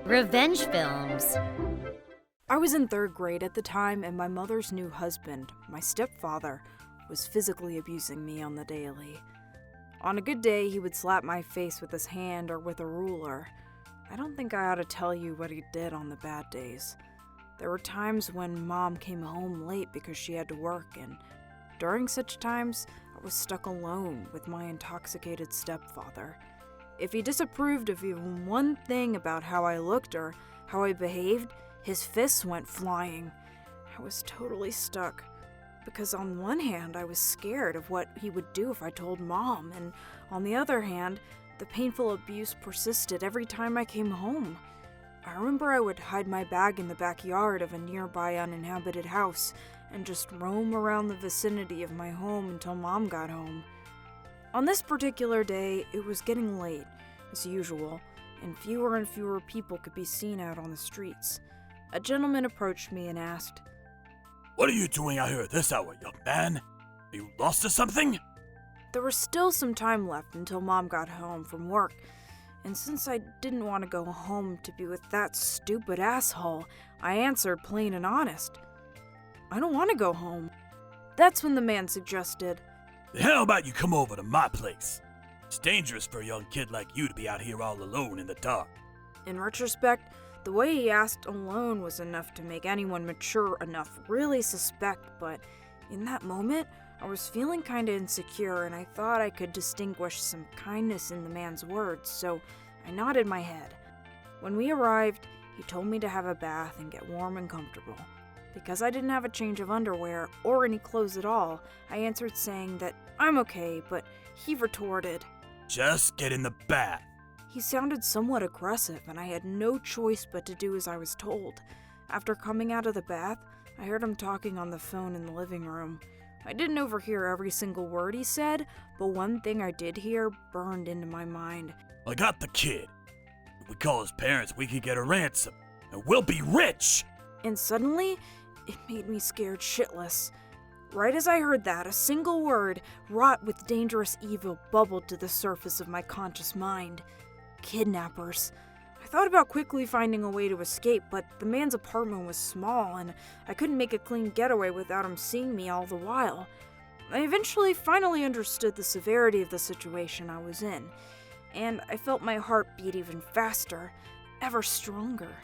Revenge films. I was in 3rd grade at the time, and my mother's new husband, my stepfather, was physically abusing me on the daily. On a good day, he would slap my face with his hand or with a ruler. I don't think I ought to tell you what he did on the bad days. There were times when Mom came home late because she had to work, and during such times, I was stuck alone with my intoxicated stepfather. If he disapproved of even one thing about how I looked or how I behaved, his fists went flying. I was totally stuck, because on one hand, I was scared of what he would do if I told Mom, and on the other hand, the painful abuse persisted every time I came home. I remember I would hide my bag in the backyard of a nearby uninhabited house and just roam around the vicinity of my home until Mom got home. On this particular day, it was getting late, as usual, and fewer people could be seen out on the streets. A gentleman approached me and asked, "What are you doing out here at this hour, young man? Are you lost or something?" There was still some time left until Mom got home from work, and since I didn't want to go home to be with that stupid asshole, I answered plain and honest, "I don't want to go home." That's when the man suggested, "How about you come over to my place? It's dangerous for a young kid like you to be out here all alone in the dark." In retrospect, the way he asked alone was enough to make anyone mature enough really suspect, but in that moment, I was feeling kinda insecure and I thought I could distinguish some kindness in the man's words, so I nodded my head. When we arrived, he told me to have a bath and get warm and comfortable. Because I didn't have a change of underwear or any clothes at all, I answered saying that I'm okay, but he retorted, "Just get in the bath." He sounded somewhat aggressive, and I had no choice but to do as I was told. After coming out of the bath, I heard him talking on the phone in the living room. I didn't overhear every single word he said, but one thing I did hear burned into my mind. "I got the kid. If we call his parents, we could get a ransom, and we'll be rich!" And suddenly, it made me scared shitless. Right as I heard that, a single word, wrought with dangerous evil, bubbled to the surface of my conscious mind. Kidnappers. I thought about quickly finding a way to escape, but the man's apartment was small, and I couldn't make a clean getaway without him seeing me all the while. I finally understood the severity of the situation I was in, and I felt my heart beat even faster, ever stronger.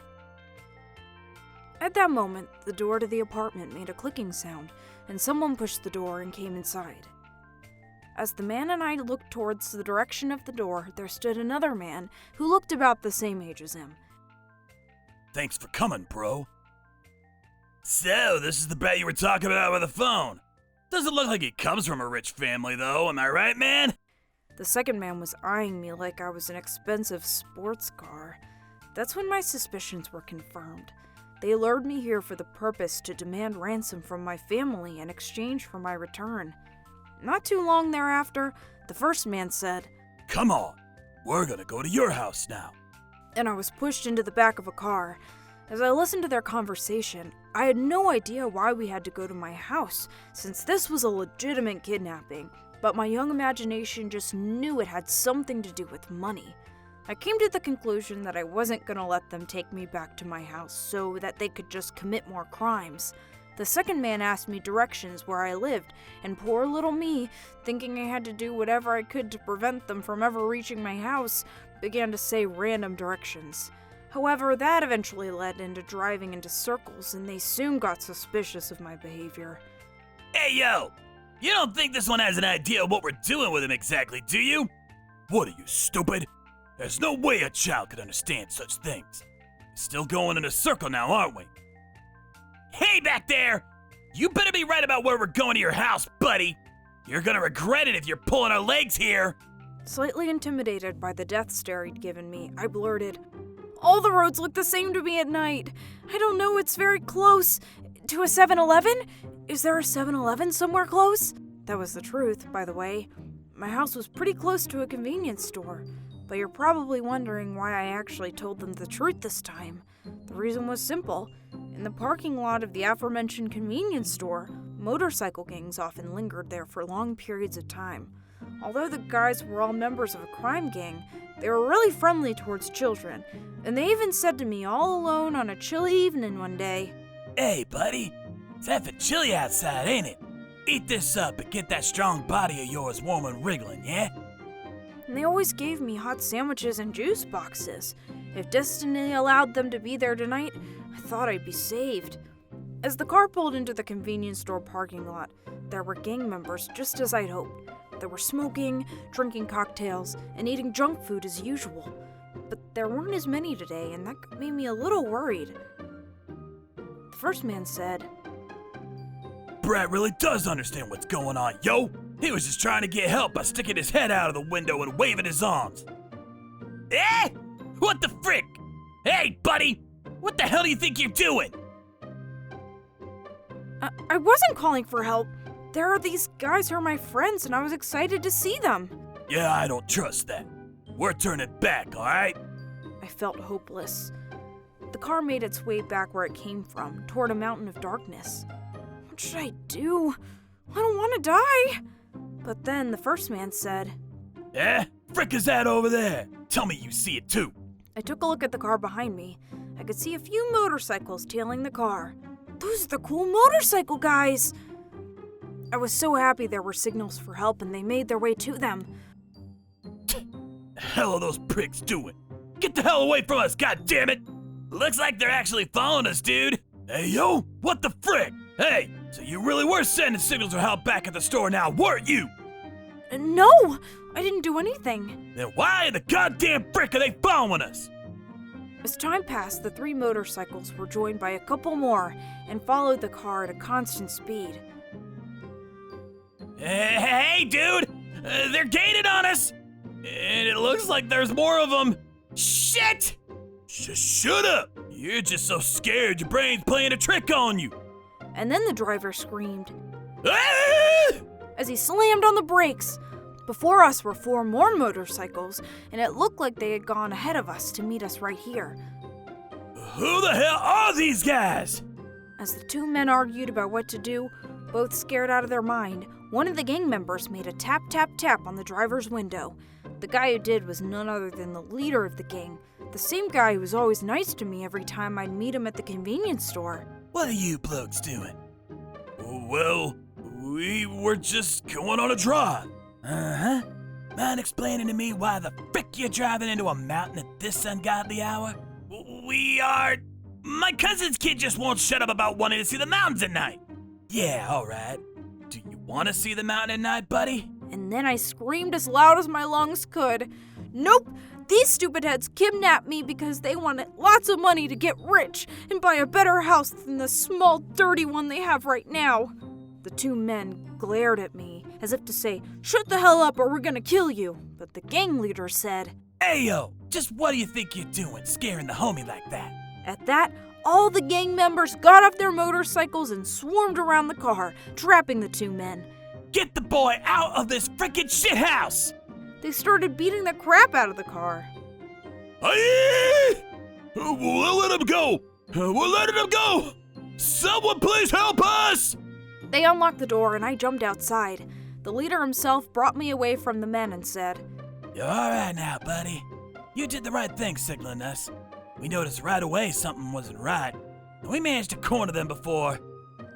At that moment, the door to the apartment made a clicking sound, and someone pushed the door and came inside. As the man and I looked towards the direction of the door, there stood another man who looked about the same age as him. "Thanks for coming, bro." "So, this is the brat you were talking about over the phone. Doesn't look like he comes from a rich family, though, am I right, man?" The second man was eyeing me like I was an expensive sports car. That's when my suspicions were confirmed. They lured me here for the purpose to demand ransom from my family in exchange for my return. Not too long thereafter, the first man said, "Come on, we're gonna go to your house now." And I was pushed into the back of a car. As I listened to their conversation, I had no idea why we had to go to my house, since this was a legitimate kidnapping, but my young imagination just knew it had something to do with money. I came to the conclusion that I wasn't going to let them take me back to my house so that they could just commit more crimes. The second man asked me directions where I lived, and poor little me, thinking I had to do whatever I could to prevent them from ever reaching my house, began to say random directions. However, that eventually led into driving into circles, and they soon got suspicious of my behavior. "Hey, yo! You don't think this one has an idea of what we're doing with him exactly, do you? What are you, stupid? There's no way a child could understand such things. We're still going in a circle now, aren't we?" "Hey, back there! You better be right about where we're going to your house, buddy! You're gonna regret it if you're pulling our legs here!" Slightly intimidated by the death stare he'd given me, I blurted, "All the roads look the same to me at night. I don't know, it's very close. To a 7-Eleven? Is there a 7-Eleven somewhere close?" That was the truth, by the way. My house was pretty close to a convenience store. But you're probably wondering why I actually told them the truth this time. The reason was simple. In the parking lot of the aforementioned convenience store, motorcycle gangs often lingered there for long periods of time. Although the guys were all members of a crime gang, they were really friendly towards children, and they even said to me all alone on a chilly evening one day, Hey, buddy, it's effing chilly outside, ain't it? Eat this up and get that strong body of yours warm and wriggling, yeah? and they always gave me hot sandwiches and juice boxes. If destiny allowed them to be there tonight, I thought I'd be saved. As the car pulled into the convenience store parking lot, there were gang members just as I'd hoped. They were smoking, drinking cocktails, and eating junk food as usual. But there weren't as many today, and that made me a little worried. The first man said, Brett really does understand what's going on, yo! He was just trying to get help by sticking his head out of the window and waving his arms. Eh? What the frick? Hey, buddy! What the hell do you think you're doing? I wasn't calling for help. There are these guys who are my friends, and I was excited to see them. Yeah, I don't trust that. We're turning back, alright? I felt hopeless. The car made its way back where it came from, toward a mountain of darkness. What should I do? I don't want to die. But then the first man said, Eh? Frick is that over there? Tell me you see it too. I took a look at the car behind me. I could see a few motorcycles tailing the car. Those are the cool motorcycle guys! I was so happy there were signals for help and they made their way to them. The hell are those pricks doing? Get the hell away from us, goddammit! Looks like they're actually following us, dude. Hey, yo, what the frick? Hey, so you really were sending signals for help back at the store now, weren't you? No, I didn't do anything. Then why the goddamn frick are they following us? As time passed, the 3 motorcycles were joined by a couple more and followed the car at a constant speed. Hey, dude! They're gaining on us! And it looks like there's more of them. Shit! Shut up! You're just so scared your brain's playing a trick on you. And then the driver screamed Ah! as he slammed on the brakes. Before us were 4 more motorcycles, and it looked like they had gone ahead of us to meet us right here. Who the hell are these guys? As the 2 men argued about what to do, both scared out of their mind, one of the gang members made a tap tap tap on the driver's window. The guy who did was none other than the leader of the gang, the same guy who was always nice to me every time I'd meet him at the convenience store. What are you blokes doing? Well, we were just going on a drive. Uh-huh. Mind explaining to me why the frick you're driving into a mountain at this ungodly hour? We are... My cousin's kid just won't shut up about wanting to see the mountains at night. Yeah, alright. Do you want to see the mountain at night, buddy? And then I screamed as loud as my lungs could. Nope! These stupid heads kidnapped me because they wanted lots of money to get rich and buy a better house than the small, dirty one they have right now. The 2 men glared at me as if to say, shut the hell up or we're gonna kill you. But the gang leader said, Hey, yo, just what do you think you're doing, scaring the homie like that? At that, all the gang members got off their motorcycles and swarmed around the car, trapping the 2 men. Get the boy out of this frickin' shithouse! They started beating the crap out of the car. Aye! We'll let him go! We're letting him go! Someone please help us! They unlocked the door and I jumped outside. The leader himself brought me away from the men and said, You're alright now, buddy. You did the right thing signaling us. We noticed right away something wasn't right, and we managed to corner them before.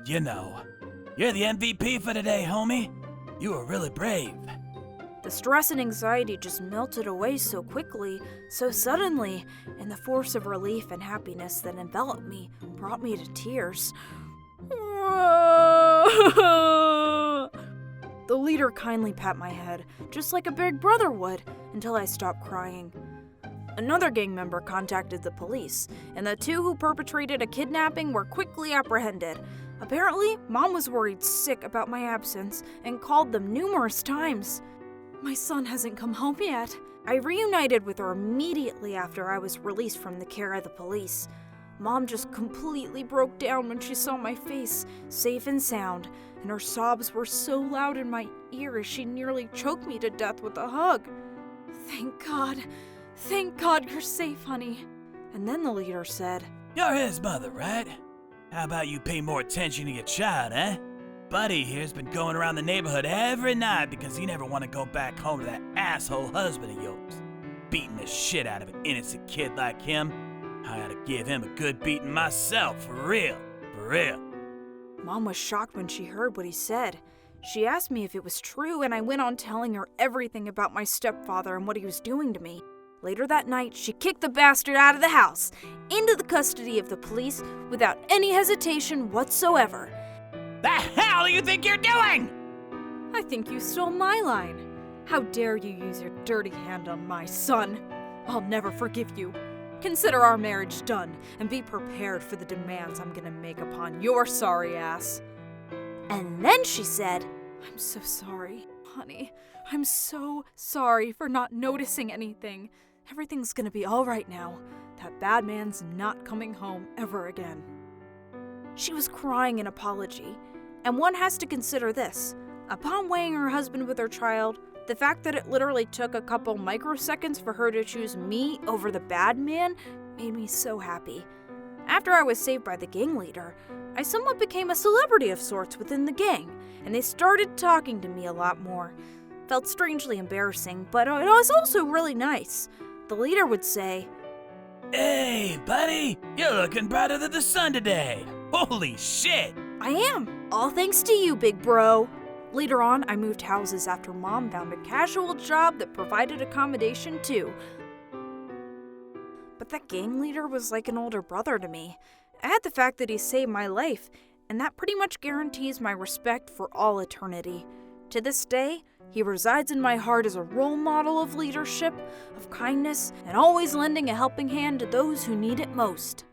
You know. You're the MVP for today, homie. You were really brave. The stress and anxiety just melted away so quickly, so suddenly, and the force of relief and happiness that enveloped me brought me to tears. The leader kindly pat my head, just like a big brother would, until I stopped crying. Another gang member contacted the police, and the 2 who perpetrated a kidnapping were quickly apprehended. Apparently, Mom was worried sick about my absence and called them numerous times. My son hasn't come home yet. I reunited with her immediately after I was released from the care of the police. Mom just completely broke down when she saw my face, safe and sound, and her sobs were so loud in my ears she nearly choked me to death with a hug. Thank God you're safe, honey. And then the leader said, You're his mother, right? How about you pay more attention to your child, eh? buddy here's been going around the neighborhood every night because he never want to go back home to that asshole husband of yours. Beating the shit out of an innocent kid like him. I ought to give him a good beating myself, for real, for real. Mom was shocked when she heard what he said. She asked me if it was true, and I went on telling her everything about my stepfather and what he was doing to me. Later that night, she kicked the bastard out of the house, into the custody of the police, without any hesitation whatsoever. The hell do you think you're doing? I think you stole my line. How dare you use your dirty hand on my son? I'll never forgive you. Consider our marriage done, and be prepared for the demands I'm gonna make upon your sorry ass. And then she said, I'm so sorry, honey. I'm so sorry for not noticing anything. Everything's gonna be all right now. That bad man's not coming home ever again. She was crying in apology, and one has to consider this. Upon weighing her husband with her child, the fact that it literally took a couple microseconds for her to choose me over the bad man made me so happy. After I was saved by the gang leader, I somewhat became a celebrity of sorts within the gang, and they started talking to me a lot more. Felt strangely embarrassing, but it was also really nice. The leader would say, Hey, buddy, you're looking brighter than the sun today. Holy shit! I am, all thanks to you, big bro. Later on, I moved houses after Mom found a casual job that provided accommodation too. But that gang leader was like an older brother to me. Add the fact that he saved my life, and that pretty much guarantees my respect for all eternity. To this day, he resides in my heart as a role model of leadership, of kindness, and always lending a helping hand to those who need it most.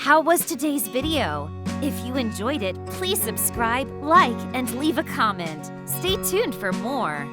How was today's video? If you enjoyed it, please subscribe, like, and leave a comment. Stay tuned for more.